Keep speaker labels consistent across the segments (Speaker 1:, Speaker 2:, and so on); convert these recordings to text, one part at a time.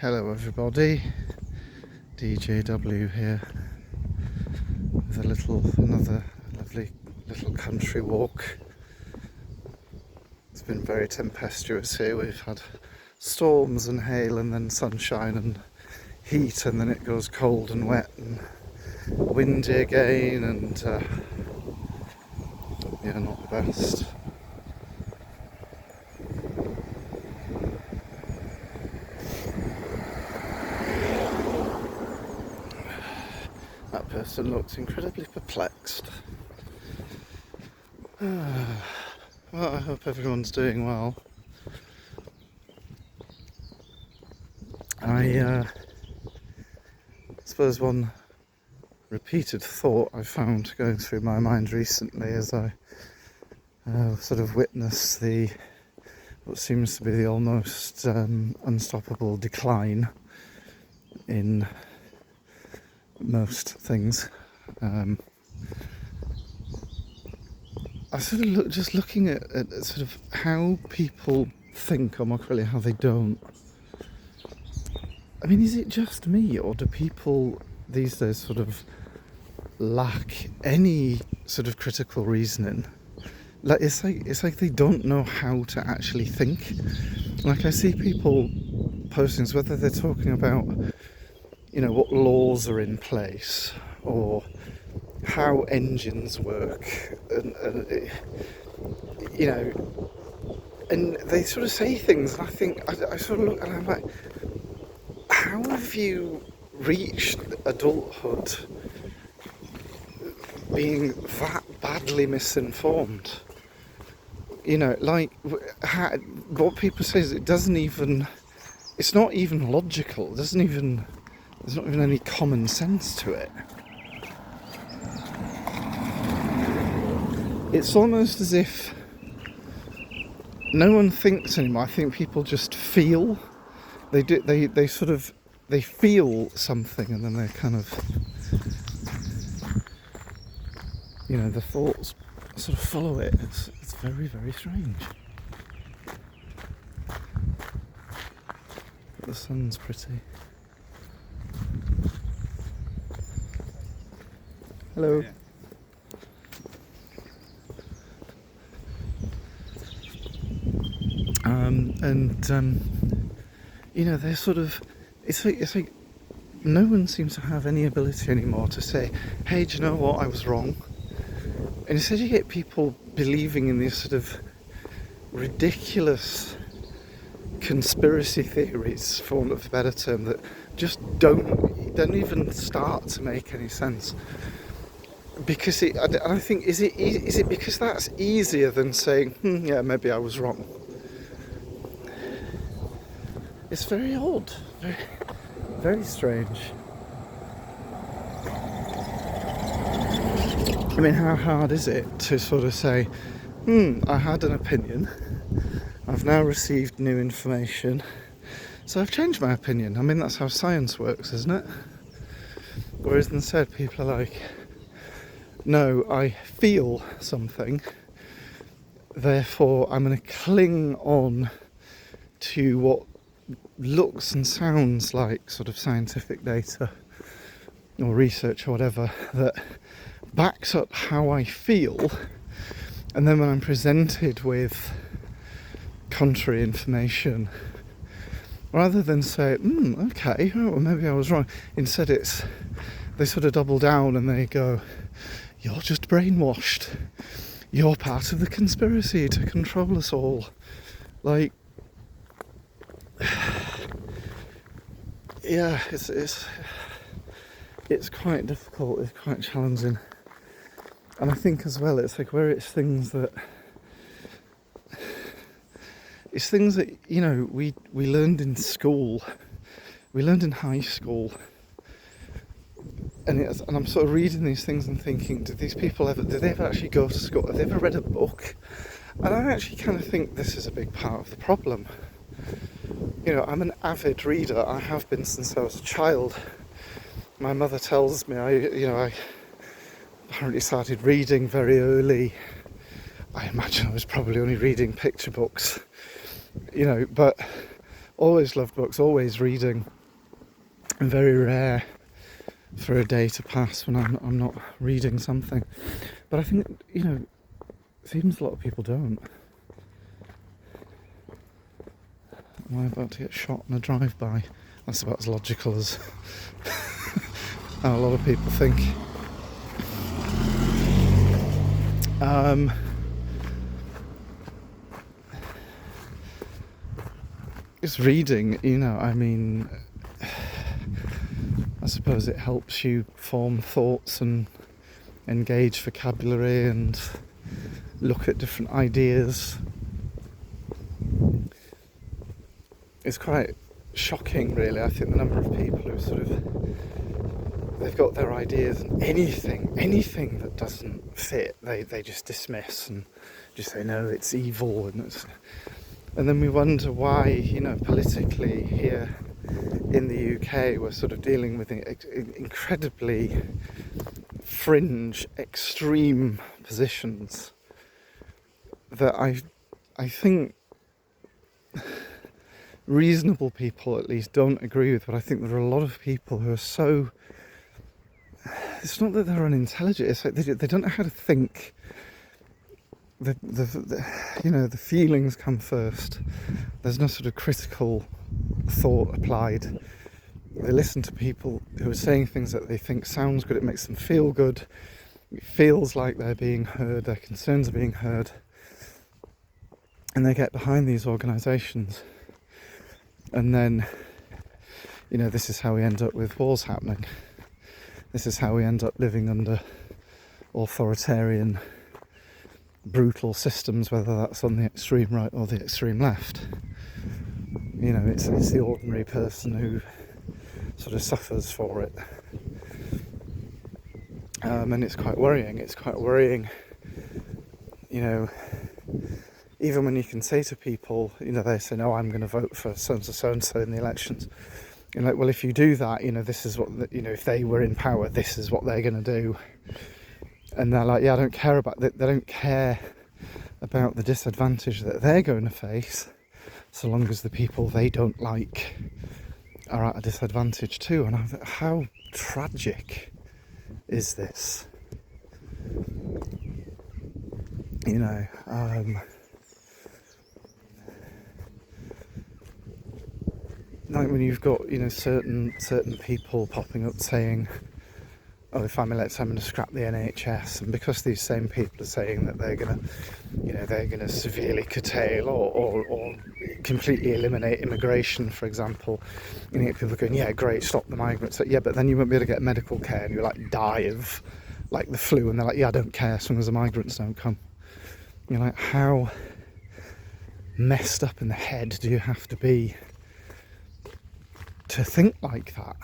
Speaker 1: Hello everybody, DJW here with another lovely little country walk. It's been very tempestuous here. We've had storms and hail and then sunshine and heat, and then it goes cold and wet and windy again, and not the best. That person looks incredibly perplexed. Well, I hope everyone's doing well. I suppose one repeated thought I found going through my mind recently as I sort of witness what seems to be the almost unstoppable decline in most things. I sort of just looking at sort of how people think, or more correctly, how they don't. I mean, is it just me, or do people these days sort of lack any sort of critical reasoning? Like it's like they don't know how to actually think. Like I see people posting, whether they're talking about, what laws are in place or how engines work, and and they sort of say things, and I think I sort of look and I'm like, how have you reached adulthood being that badly misinformed? What people say is it's not even logical. There's not even any common sense to it. It's almost as if no one thinks anymore. I think people just feel. They do. They feel something, and then they kind of, the thoughts sort of follow it. It's very, very strange. But the sun's pretty. Hello. Yeah. They're sort of. It's like no one seems to have any ability anymore to say, "Hey, do you know what? I was wrong." And instead, you get people believing in these sort of ridiculous conspiracy theories, for want of a better term, that just don't even start to make any sense. Because I think, is it because that's easier than saying, yeah, maybe I was wrong? It's very odd, very, very strange. I mean, how hard is it to sort of say, I had an opinion, I've now received new information, so I've changed my opinion. I mean, that's how science works, isn't it? Whereas instead, people are like, no, I feel something, therefore I'm going to cling on to what looks and sounds like sort of scientific data or research or whatever that backs up how I feel, and then when I'm presented with contrary information, rather than say, okay, well, maybe I was wrong, instead they sort of double down and they go, you're just brainwashed, you're part of the conspiracy to control us all. Like, yeah, it's quite difficult, it's quite challenging. And I think as well, it's like where it's things that we learned in school, we learned in high school, and I'm sort of reading these things and thinking, did they ever actually go to school? Have they ever read a book? And I actually kind of think this is a big part of the problem. I'm an avid reader. I have been since I was a child. My mother tells me I apparently started reading very early. I imagine I was probably only reading picture books, but always loved books, always reading, and very rare for a day to pass when I'm not reading something. But I think, it seems a lot of people don't. Am I about to get shot in a drive-by? That's about as logical as how a lot of people think. Just reading, I suppose it helps you form thoughts and engage vocabulary and look at different ideas. It's quite shocking, really. I think the number of people who they've got their ideas, and anything that doesn't fit, they just dismiss and just say, no, it's evil. And then we wonder why, politically here in the UK, we're sort of dealing with incredibly fringe, extreme positions that I think reasonable people at least don't agree with. But I think there are a lot of people who are so, it's not that they're unintelligent, it's like they don't know how to think. The feelings come first. There's no sort of critical thought applied. They listen to people who are saying things that they think sounds good, it makes them feel good, it feels like they're being heard, their concerns are being heard, and they get behind these organisations. And then, this is how we end up with wars happening. This is how we end up living under authoritarian, brutal systems, whether that's on the extreme right or the extreme left. It's the ordinary person who sort of suffers for it. And it's quite worrying. Even when you can say to people, they say, no, I'm going to vote for so-and-so in the elections. You're like, well, if you do that, this is what, if they were in power, this is what they're going to do. And they're like, yeah, I don't care about that. They don't care about the disadvantage that they're going to face, so long as the people they don't like are at a disadvantage too. And I thought, how tragic is this? Like when you've got certain people popping up saying, oh, if I'm elected, I'm going to scrap the NHS, and because these same people are saying that they're going to severely curtail or completely eliminate immigration, for example, you get people going, yeah, great, stop the migrants. Yeah, but then you won't be able to get medical care, and you'll die of like the flu, and they're like, yeah, I don't care as long as the migrants don't come. You're like, how messed up in the head do you have to be to think like that?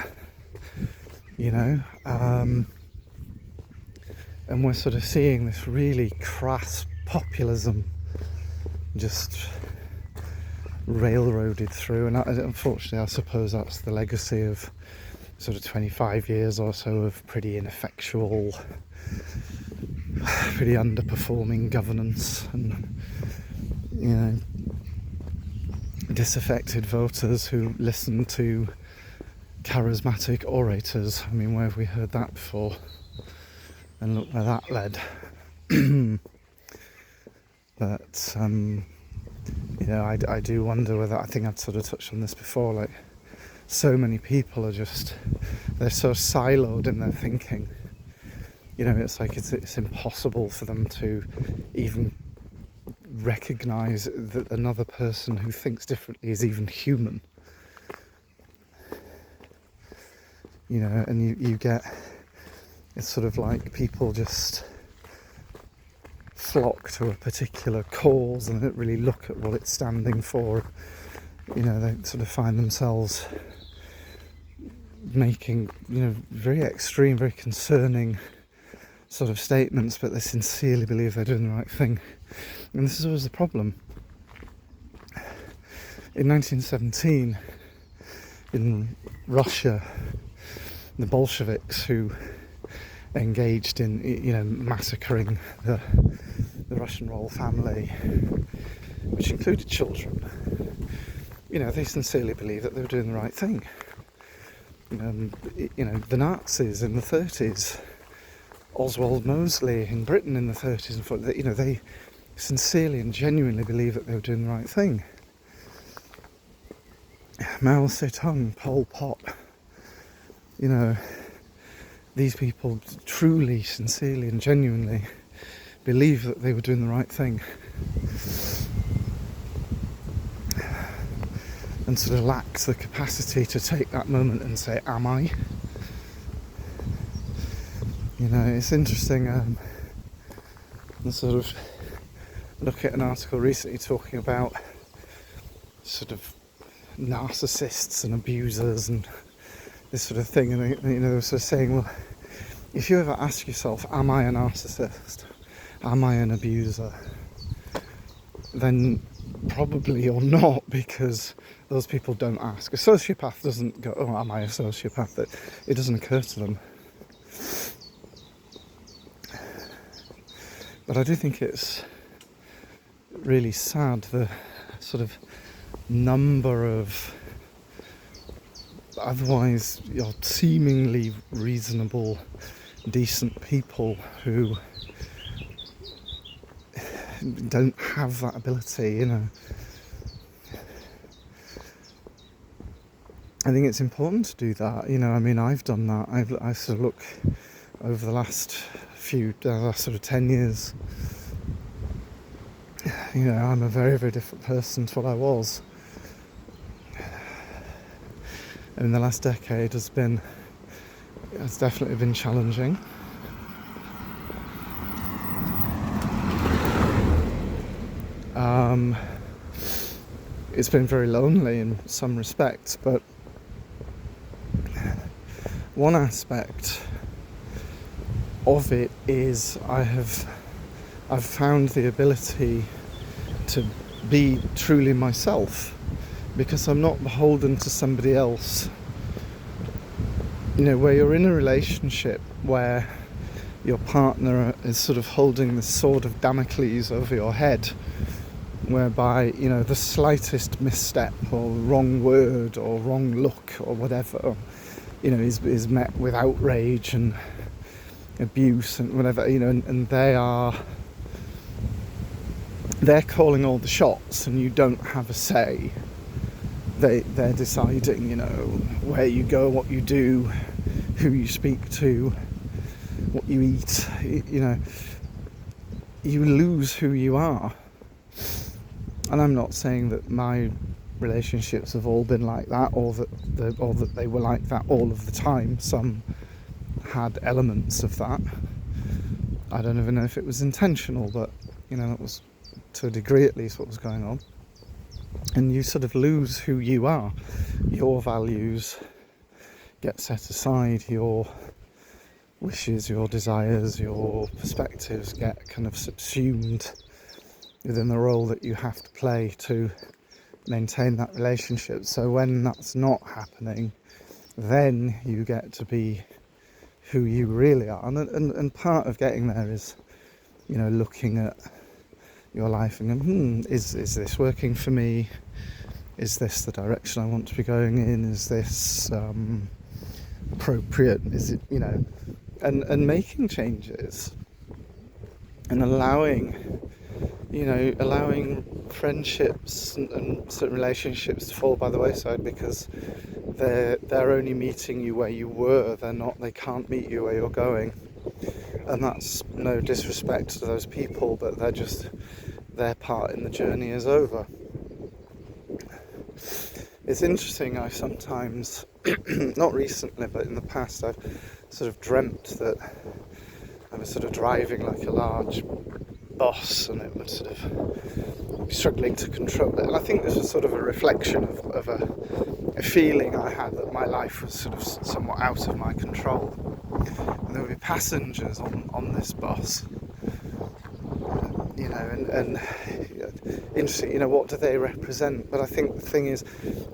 Speaker 1: And we're sort of seeing this really crass populism just railroaded through, and unfortunately I suppose that's the legacy of sort of 25 years or so of pretty ineffectual, pretty underperforming governance, and disaffected voters who listen to charismatic orators. I mean, where have we heard that before? And look where that led. But I do wonder whether, I think I'd sort of touched on this before, like so many people are just, they're so siloed in their thinking. It's like it's impossible for them to even recognise that another person who thinks differently is even human. And you get, it's sort of like people just flock to a particular cause and don't really look at what it's standing for. They sort of find themselves making, very extreme, very concerning sort of statements, but they sincerely believe they're doing the right thing. And this is always the problem. In 1917, in Russia, the Bolsheviks, who engaged in massacring the Russian royal family, which included children, they sincerely believe that they were doing the right thing. The Nazis in the 30s, Oswald Mosley in Britain in the 30s and 40s, they sincerely and genuinely believe that they were doing the right thing. Mao Zedong, Pol Pot, these people truly, sincerely and genuinely believe that they were doing the right thing, and sort of lacked the capacity to take that moment and say, am I? It's interesting. I sort of look at an article recently talking about sort of narcissists and abusers and this sort of thing, and they were sort of saying, well, if you ever ask yourself, am I a narcissist? Am I an abuser? Then probably you're not, because those people don't ask. A sociopath doesn't go, oh, am I a sociopath? It doesn't occur to them. But I do think it's really sad, the sort of number of otherwise seemingly reasonable, decent people who don't have that ability, I think it's important to do that. I've done that. I sort of look over the last sort of 10 years. I'm a very, very different person to what I was. And in the last decade has definitely been challenging. It's been very lonely in some respects, but one aspect of it is I've found the ability to be truly myself, because I'm not beholden to somebody else. Where you're in a relationship where your partner is sort of holding the sword of Damocles over your head, whereby the slightest misstep or wrong word or wrong look or whatever is met with outrage and abuse and whatever, and they're calling all the shots and you don't have a say. They're deciding where you go, what you do, who you speak to, what you eat. You lose who you are. And I'm not saying that my relationships have all been like that, or that they were like that all of the time. Some had elements of that. I don't even know if it was intentional, but it was, to a degree at least, what was going on. And you sort of lose who you are. Your values get set aside, your wishes, your desires, your perspectives get kind of subsumed within the role that you have to play to maintain that relationship. So when that's not happening, then you get to be who you really are. And part of getting there is, looking at your life and going, is this working for me? Is this the direction I want to be going in? Is this appropriate? Is it, and making changes and allowing friendships and certain relationships to fall by the wayside because they're only meeting you where you were. They can't meet you where you're going. And that's no disrespect to those people, but their part in the journey is over. It's interesting, I sometimes, not recently, but in the past, I've sort of dreamt that I was sort of driving like a large bus and it would sort of be struggling to control it. And I think this was sort of a reflection of a feeling I had that my life was sort of somewhat out of my control. And there would be passengers on this bus, and interesting, what do they represent? But I think the thing is,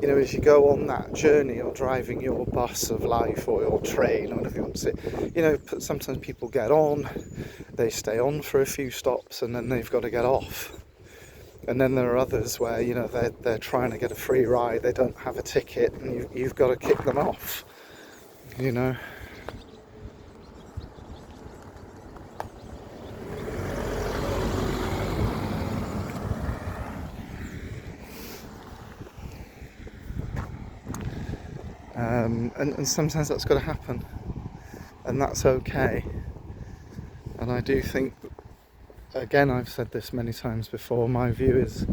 Speaker 1: as you go on that journey, you're driving your bus of life or your train or whatever you want to say, sometimes people get on, they stay on for a few stops and then they've got to get off. And then there are others where, you know, they're trying to get a free ride, they don't have a ticket, and you've got to kick them off, you know. And sometimes that's got to happen, and that's okay. And I do think, again, I've said this many times before, my view is,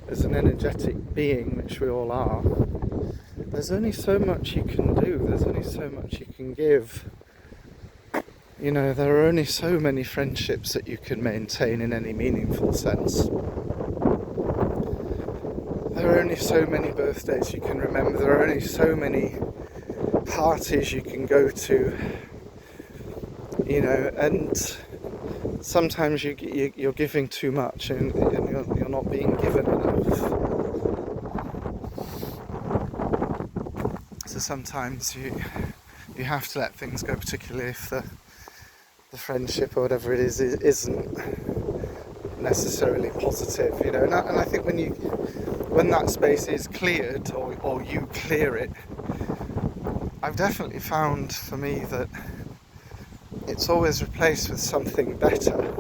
Speaker 1: as an energetic being, which we all are, there's only so much you can do, there's only so much you can give. You know, there are only so many friendships that you can maintain in any meaningful sense. There are only so many birthdays you can remember, there are only so many parties you can go to, you know, and sometimes you're giving too much and you're not being given enough. So sometimes you have to let things go, particularly if the friendship or whatever it is isn't necessarily positive, you know. And I think when that space is cleared, or you clear it, I've definitely found for me that it's always replaced with something better,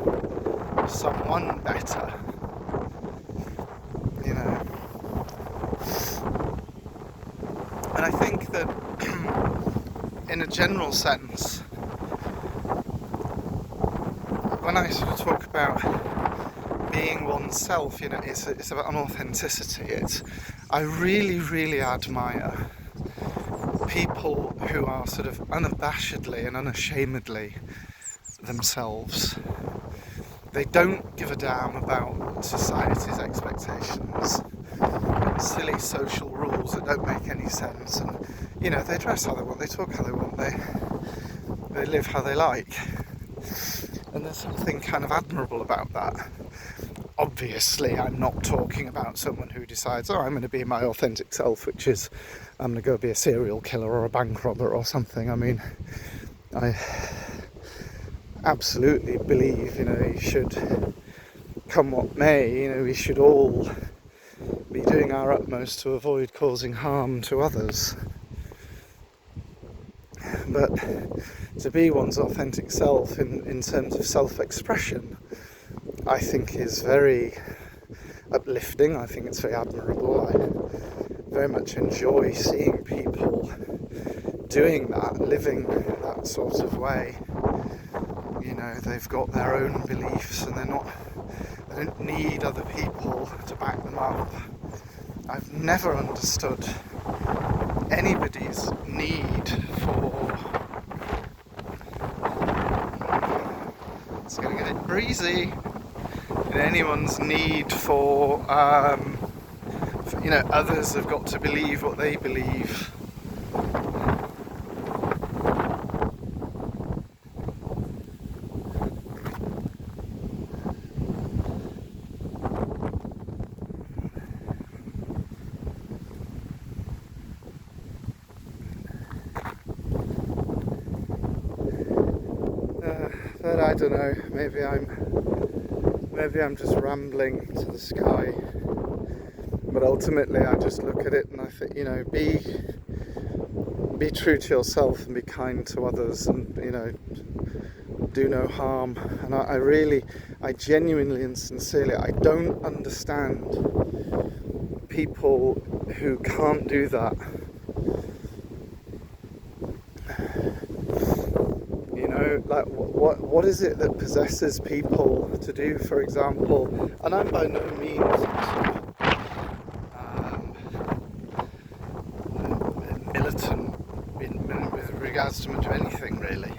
Speaker 1: someone better, you know. And I think that in a general sense, when I sort of talk about being oneself, you know, it's about an authenticity. I really, really admire people who are sort of unabashedly and unashamedly themselves. They don't give a damn about society's expectations and silly social rules that don't make any sense. And, you know, they dress how they want, they talk how they want, they live how they like. And there's something kind of admirable about that. Obviously, I'm not talking about someone who decides, I'm going to be my authentic self, which is, I'm going to go be a serial killer or a bank robber or something. I mean, I absolutely believe, you know, you should, come what may, you know, we should all be doing our utmost to avoid causing harm to others. But to be one's authentic self in terms of self-expression, I think is very uplifting. I think it's very admirable. I very much enjoy seeing people doing that, living that sort of way. You know, they've got their own beliefs and they don't need other people to back them up. I've never understood anybody's need for... It's going to get breezy. Anyone's need for, you know, others have got to believe what they believe. But I don't know, maybe I'm just rambling to the sky, but ultimately I just look at it and I think, you know, be true to yourself and be kind to others, and, you know, do no harm. And I genuinely and sincerely, I don't understand people who can't do that. Like, what is it that possesses people to do, for example, and I'm by no means militant with regards to much of anything, really.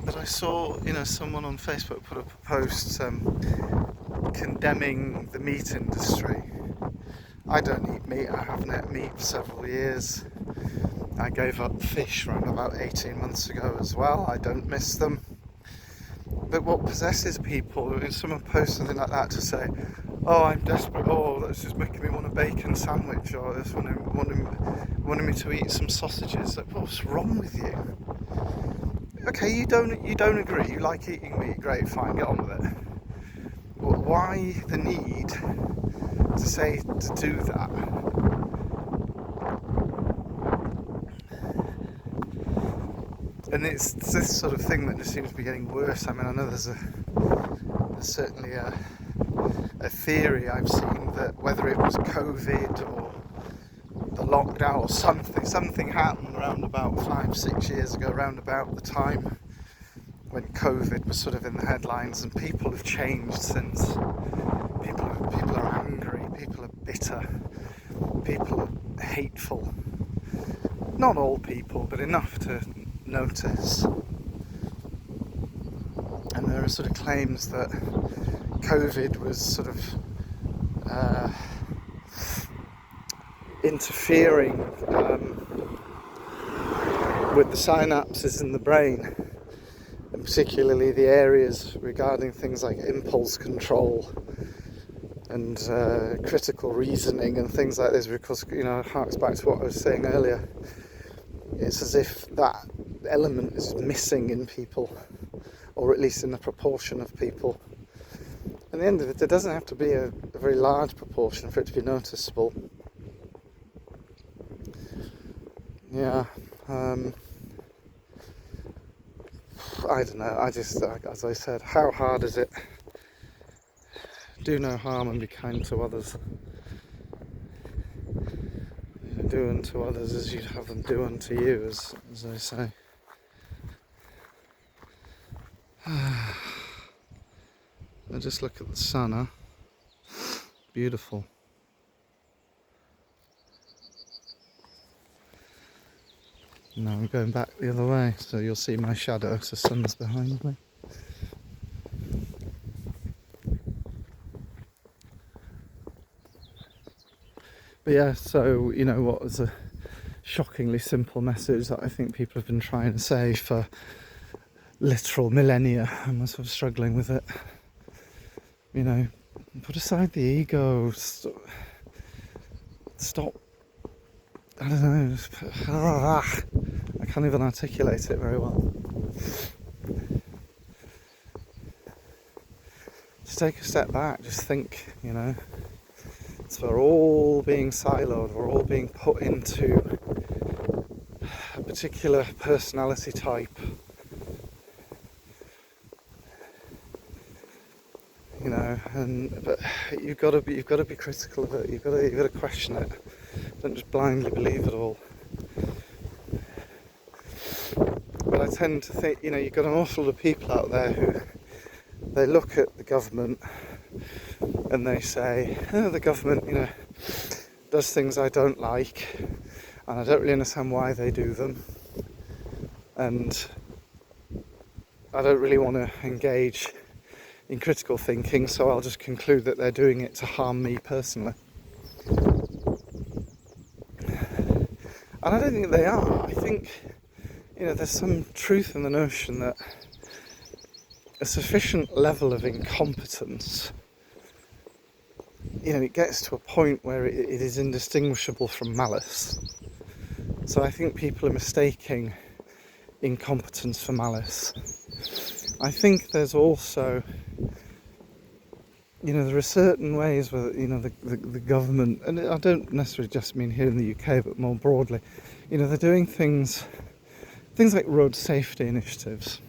Speaker 1: But I saw, you know, someone on Facebook put up a post condemning the meat industry. I don't eat meat, I haven't eaten meat for several years. I gave up fish around about 18 months ago as well. I don't miss them. But what possesses people, if someone posts something like that to say, oh, I'm desperate, oh, that's just making me want a bacon sandwich, or that's wanting me to eat some sausages. Like, what's wrong with you? Okay, you don't agree, you like eating meat, great, fine, get on with it. But why the need to say to do that? And it's this sort of thing that just seems to be getting worse. I mean, I know there's certainly a theory I've seen that whether it was COVID or the lockdown or something happened around about 5-6 years ago, around about the time when COVID was sort of in the headlines, and people have changed since. People are angry, people are bitter, people are hateful. Not all people, but enough to notice. And there are sort of claims that COVID was sort of interfering with the synapses in the brain, and particularly the areas regarding things like impulse control and critical reasoning and things like this, because, you know, it harks back to what I was saying earlier. It's as if that element is missing in people, or at least in a proportion of people. At the end of it, there doesn't have to be a very large proportion for it to be noticeable. Yeah, I don't know, as I said, how hard is it? Do no harm and be kind to others. Do unto others as you'd have them do unto you, as I say. I just look at the sun, huh? Beautiful. Now I'm going back the other way, so you'll see my shadow, so the sun's behind me. But yeah, so, you know, what was a shockingly simple message that I think people have been trying to say for literal millennia, and we're sort of struggling with it. You know, put aside the ego, stop, I don't know, I can't even articulate it very well. Just take a step back, just think, you know. So we're all being siloed, we're all being put into a particular personality type. You know, but you've got to be critical of it. You've got to question it. Don't just blindly believe it all. But I tend to think, you know, you've got an awful lot of people out there who they look at the government and they say, oh, the government, you know, does things I don't like, and I don't really understand why they do them, and I don't really want to engage in critical thinking, so I'll just conclude that they're doing it to harm me personally. And I don't think they are. I think, you know, there's some truth in the notion that a sufficient level of incompetence, you know, it gets to a point where it is indistinguishable from malice. So I think people are mistaking incompetence for malice. I think there's also, you know, there are certain ways where, you know, the government, and I don't necessarily just mean here in the UK, but more broadly, you know, they're doing things like road safety initiatives.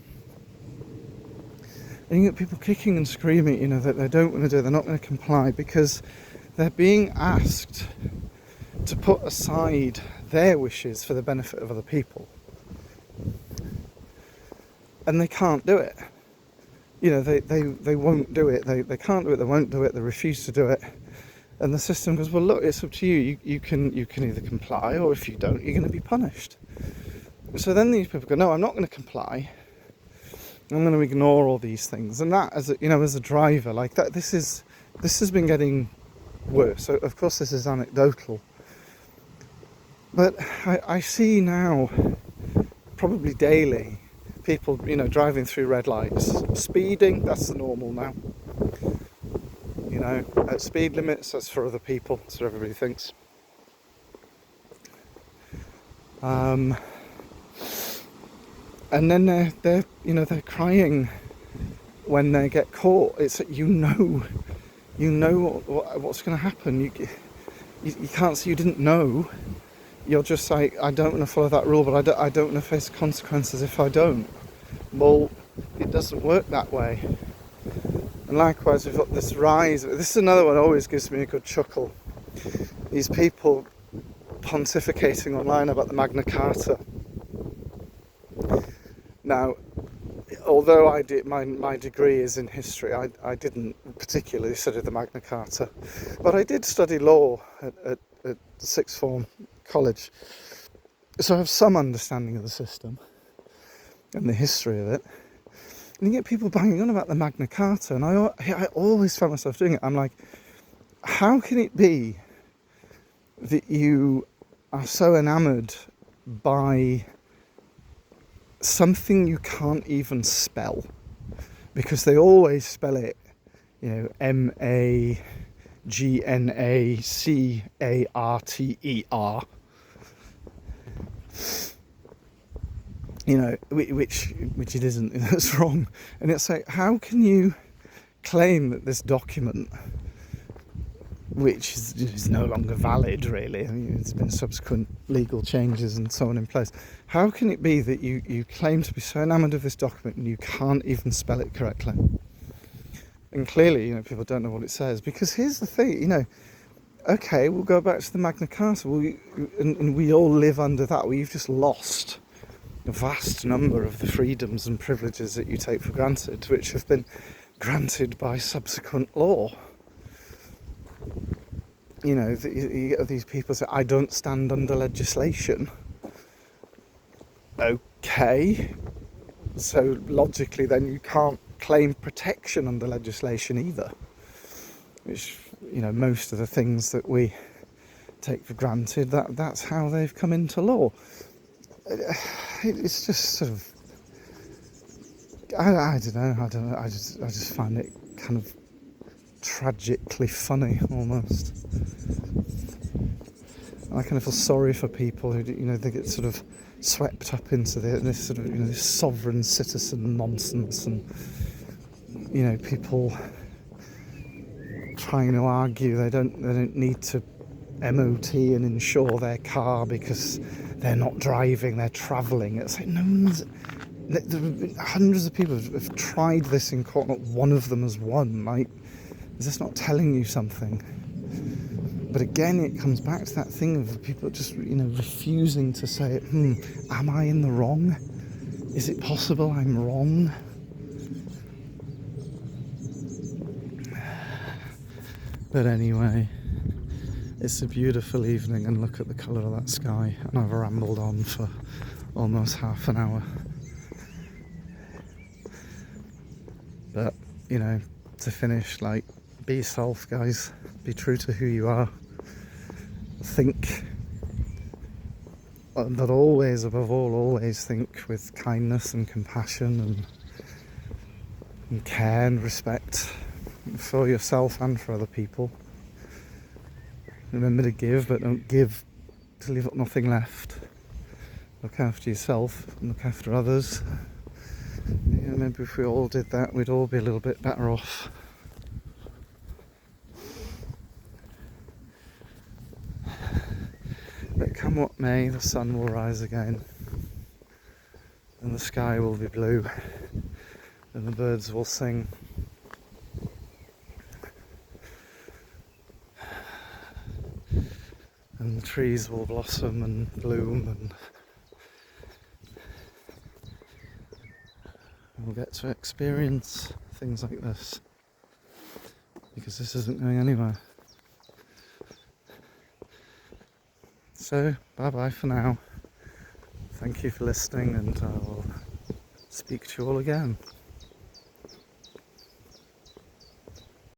Speaker 1: And you get people kicking and screaming, you know, that they don't want to do it, they're not going to comply, because they're being asked to put aside their wishes for the benefit of other people. And they can't do it. You know, they won't do it, they can't do it, they won't do it, they refuse to do it. And the system goes, well, look, it's up to you. You can either comply, or if you don't, you're going to be punished. So then these people go, no, I'm not going to comply. I'm going to ignore all these things. And that, as a, you know, as a driver, like that, this has been getting worse. So of course this is anecdotal, but I see now, probably daily, people, you know, driving through red lights, speeding. That's the normal now. You you know, at speed limits. That's for other people. That's what everybody thinks. And then they're crying when they get caught. It's you know what's going to happen. You can't say you didn't know. You're just like, I don't want to follow that rule, but I don't want to face consequences if I don't. Well, it doesn't work that way. And likewise, we've got this rise. This is another one that always gives me a good chuckle. These people pontificating online about the Magna Carta. Now, although I did my degree is in history, I didn't particularly study the Magna Carta, but I did study law at sixth form college, so I have some understanding of the system and the history of it. And you get people banging on about the Magna Carta, and I always find myself doing it. I'm like, how can it be that you are so enamoured by something you can't even spell? Because they always spell it, you know, Magnacarter. You know, which it isn't. That's wrong. And it's like, how can you claim that this document, which is no longer valid, really, I mean, there's been subsequent legal changes and so on in place, how can it be that you claim to be so enamoured of this document and you can't even spell it correctly? And clearly, you know, people don't know what it says. Because here's the thing, you know, okay, we'll go back to the Magna Carta, and we all live under that. Well, you've just lost a vast number of the freedoms and privileges that you take for granted, which have been granted by subsequent law. You know, you get these people say, I don't stand under legislation. Okay, so logically then you can't claim protection under legislation either, which, you know, most of the things that we take for granted, that's how they've come into law. It's just sort of, I don't know, I just find it kind of tragically funny almost. I kind of feel sorry for people who, you know, they get sort of swept up into this sort of, you know, this sovereign citizen nonsense, and, you know, people trying to argue they don't need to MOT and insure their car because they're not driving, they're travelling. It's like, no one's... There have been hundreds of people have tried this in court, not one of them has won. Like, is this not telling you something? But again, it comes back to that thing of people just, you know, refusing to say, am I in the wrong? Is it possible I'm wrong? But anyway, it's a beautiful evening, and look at the colour of that sky. And I've rambled on for almost half an hour. But, you know, to finish, like, be yourself, guys. Be true to who you are. Think, but always, above all, always think with kindness and compassion and care and respect for yourself and for other people. Remember to give, but don't give till you've got nothing left. Look after yourself and look after others. Yeah, maybe if we all did that, we'd all be a little bit better off. But come what may, the sun will rise again, and the sky will be blue, and the birds will sing. And the trees will blossom and bloom, and we'll get to experience things like this, because this isn't going anywhere. So, bye-bye for now. Thank you for listening, and I will speak to you all again.